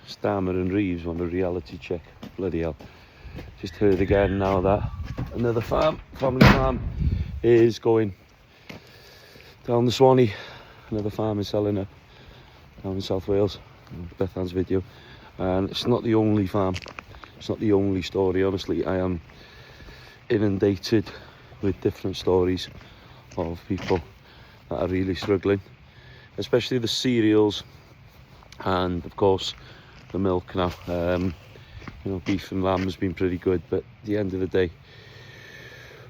Starmer and Reeves want a reality check. Bloody hell. Just heard again now that another family farm is going down the Swanee. Another farm is selling up down in South Wales. Beth Ann's video. And it's not the only farm. It's not the only story. Honestly, I am inundated with different stories of people that are really struggling, especially the cereals and of course the milk now. You know, beef and lamb has been pretty good, but at the end of the day,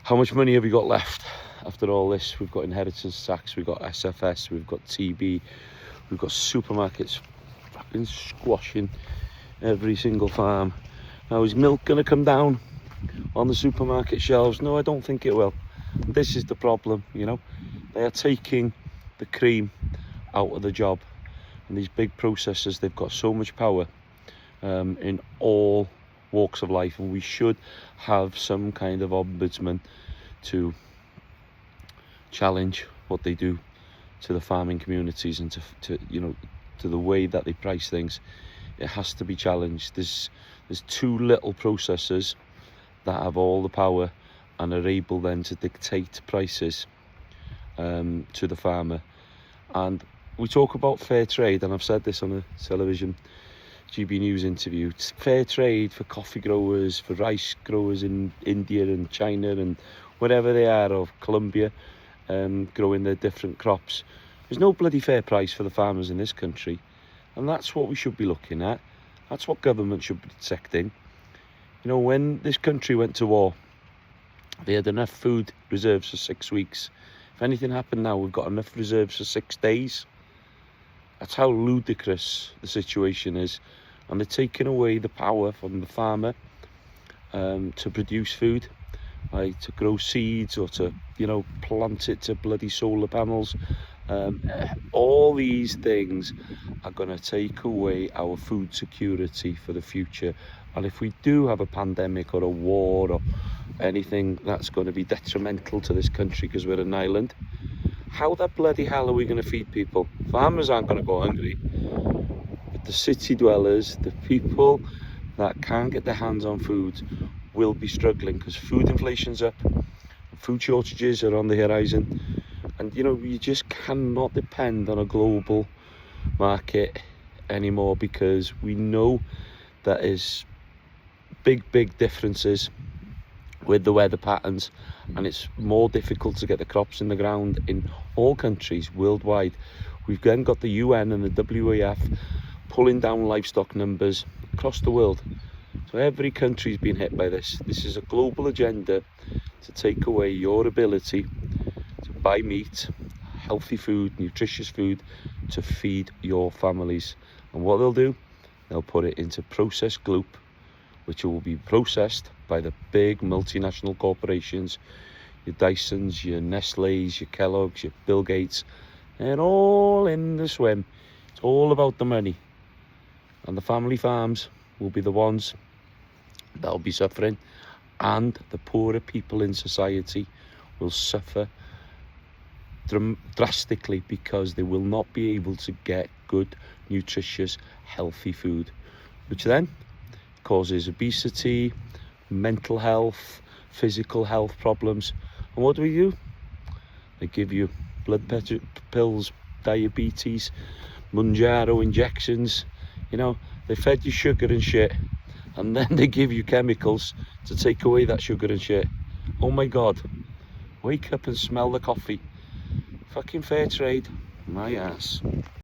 how much money have we got left after all this? We've got inheritance tax, we've got SFS, we've got TB, we've got supermarkets fucking squashing every single farm. Now, is milk going to come down on the supermarket shelves? No, I don't think it will. This is the problem, you know. They are taking the cream out of the job, and these big processors, they've got so much power in all walks of life, and we should have some kind of ombudsman to challenge what they do to the farming communities and to you know, to the way that they price things. It has to be challenged. There's too little processors that have all the power and are able then to dictate prices to the farmer. And we talk about fair trade, and I've said this on a television GB News interview. It's fair trade for coffee growers, for rice growers in India and China and wherever they are, or Colombia, growing their different crops. There's no bloody fair price for the farmers in this country, and that's what we should be looking at. That's what government should be protecting. You know, when this country went to war, they had enough food reserves for 6 weeks. If anything happened now, we've got enough reserves for 6 days. That's how ludicrous the situation is. And they're taking away the power from the farmer to produce food, like to grow seeds or to, you know, plant it to bloody solar panels. All these things are going to take away our food security for the future. And if we do have a pandemic or a war or anything that's going to be detrimental to this country because we're an island, how the bloody hell are we going to feed people? Farmers aren't going to go hungry, but the city dwellers, the people that can't get their hands on food, will be struggling because food inflation's up, food shortages are on the horizon, and you know, you just cannot depend on a global market anymore, because we know that is big differences with the weather patterns, and it's more difficult to get the crops in the ground in all countries worldwide. We've then got the UN and the WEF pulling down livestock numbers across the world. So every country's been hit by this. This is a global agenda to take away your ability to buy meat, healthy food, nutritious food to feed your families. And what they'll do, they'll put it into processed gloop, which will be processed by the big multinational corporations, your Dysons, your Nestle's, your Kellogg's, your Bill Gates. They're all in the swim. It's all about the money. And the family farms will be the ones that will be suffering, and the poorer people in society will suffer drastically, because they will not be able to get good, nutritious, healthy food, which then causes obesity, mental health, physical health problems. And what do? They give you blood pressure pills, diabetes, Mounjaro injections. You know, they fed you sugar and shit, and then they give you chemicals to take away that sugar and shit. Oh my God, wake up and smell the coffee. Fucking fair trade, my ass.